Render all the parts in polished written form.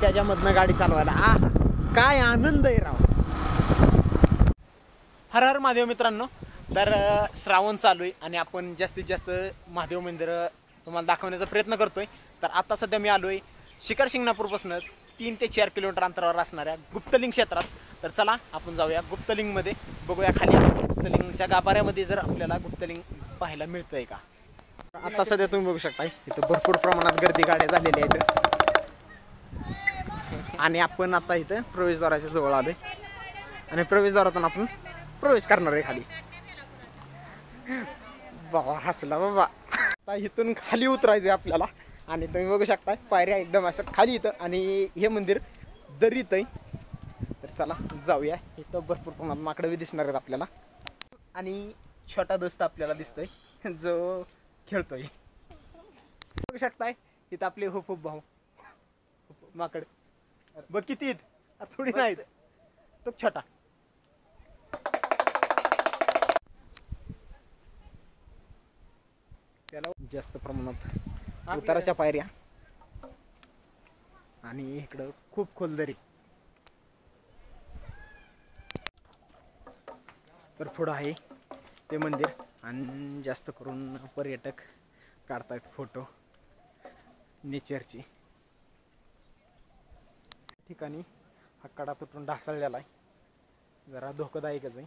त्याच्यामधनं गाडी चालवायला काय आनंद आहे राव. हर हर महादेव मित्रांनो. तर श्रावण चालू आहे आणि आपण जास्तीत जास्त महादेव मंदिर तुम्हाला दाखवण्याचा प्रयत्न करतोय. तर आता सध्या मी आलोय शिखर शिंगणापूरपासून 3 ते 4 किलोमीटर अंतरावर असणाऱ्या गुप्तलिंग क्षेत्रात. तर चला आपण जाऊया गुप्तलिंगमध्ये, बघूया खाली गुप्तलिंगच्या गाभाऱ्यामध्ये जर आपल्याला गुप्तलिंग पाहायला मिळतंय का. आता सध्या तुम्ही बघू शकता इथं भरपूर प्रमाणात गर्दी गाड्या झालेल्या आहेत आणि आपण आता इथं प्रवेशद्वाराच्या जवळ आलोय आणि प्रवेशद्वारातून आपण प्रवेश करणार आहे खाली. बाबा हसला बाबा. आता इथून खाली उतरायचं आपल्याला आणि तुम्ही बघू शकता पायऱ्या एकदम असं खाली इथं आणि हे मंदिर दरीत आहे. तर चला जाऊया. इथं भरपूर प्रमाणात माकडं दिसणार आहेत आपल्याला आणि छोटा दोस्त आपल्याला दिसतोय जो खेळतोय. बघू शकताय इथं आपले हुप भाऊ माकड बघ किती आहेत, थोडी नाहीत, तो छोटा. त्याला जास्त प्रमाणात उताराच्या पायऱ्या आणि इकडं खूप खोल दरी. तर पुढं आहे ते मंदिर आणि जास्त करून पर्यटक काढतायत फोटो नेचरची. ठिकाणी हा कडा तुटून ढासळलेला आहे, जरा धोकादायकच आहे.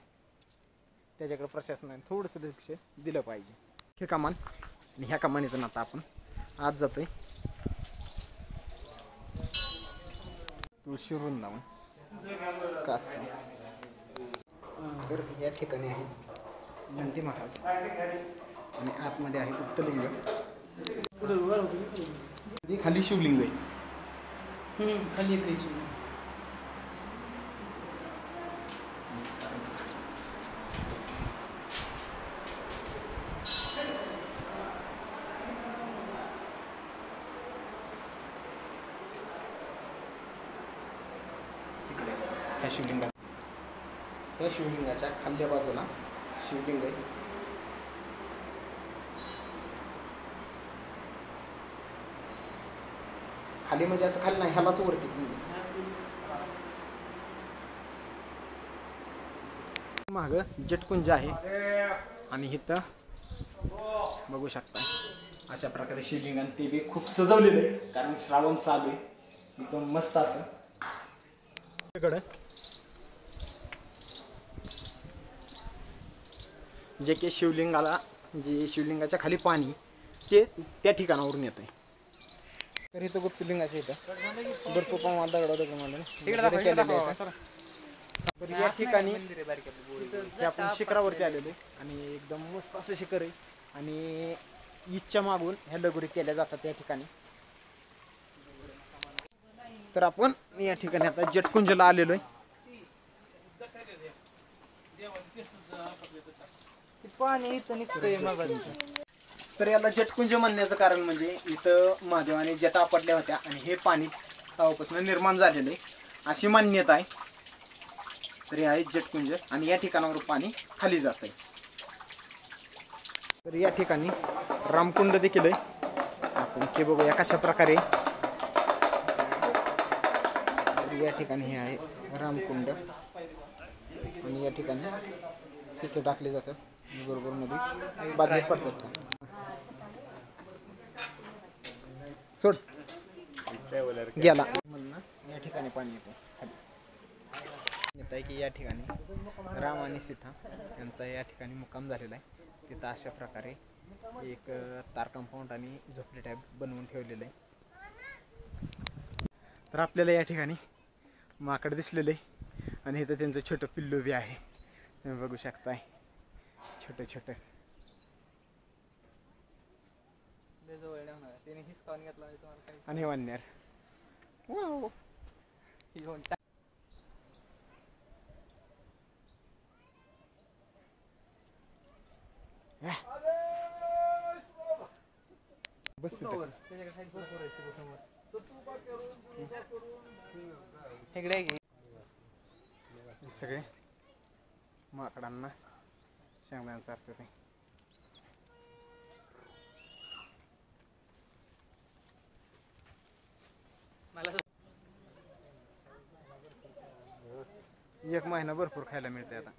त्याच्याकडे प्रशासनाने थोडंसं लक्ष दिलं पाहिजे. हे कमान आणि ह्या कमानीतून आता आपण आज जातोय तुळशी वृंदावन काशी. तर या ठिकाणी आहे नंदी महाराज आणि आतमध्ये आहे गुप्तलिंग. खाली शिवलिंग आहे. खाली ह्या शिवलिंगाच्या खालच्या बाजूला शिवलिंग आहे. खाली म्हणजे असं खाली नाही, ह्यालाच वरती. माग जटकुंज आहे आणि इथं बघू शकता अशा प्रकारे शिवलिंग आणि ते बी खूप सजवलेलं आहे कारण श्रावण चालू आहे. एकदम मस्त असं इकडं जे की शिवलिंगाला जे शिवलिंगाच्या खाली पाणी ते त्या ठिकाणावरून येतंय. तर इथं गुप्तलिंगाच्या इथं भरपूर प्रमाणात दगड. तर या ठिकाणी आपण शिखरावरती आलेलो आहे आणि एकदम मस्त असं शिखर आहे आणि इच्छा मागून ह्या लगोरी केल्या जातात या ठिकाणी. तर आपण या ठिकाणी आता जटकुंजला आलेलो आहे. पाणी इथं निघतंय मागाचं. तर याला जटकुंज म्हणण्याचं कारण म्हणजे इथं महादेवाने जटा आपटल्या होत्या आणि हे पाणी तेव्हापासून निर्माण झालेलं आहे अशी मान्यता आहे. तर हे आहे जटकुंज आणि या ठिकाणावर पाणी खाली जात आहे. तर या ठिकाणी रामकुंड देखील आहे, आपण ते बघूया कशा प्रकारे. या ठिकाणी हे आहे रामकुंड आणि या ठिकाणी सिके टाकले जातात बरोबर मध्ये बादलीत पडतात. सोड गेला म्हणून या ठिकाणी पाणी येते खाली. येत आहे की या ठिकाणी राम आणि सीता यांचा या ठिकाणी मुक्काम झालेला आहे. तिथं अशा प्रकारे एक तार कंपाऊंड आणि झोपडी टाईप बनवून ठेवलेलं आहे. तर आपल्याला या ठिकाणी माकड दिसलेलं आहे आणि इथं त्यांचं छोटं पिल्लू बी आहे, तुम्ही बघू शकताय. छोटं छोटं आणि वन्यर बस सगळे माकडांना शेंगदाण्याचं अर्थ आहे. एक महिना भरपूर खायला मिळते आता.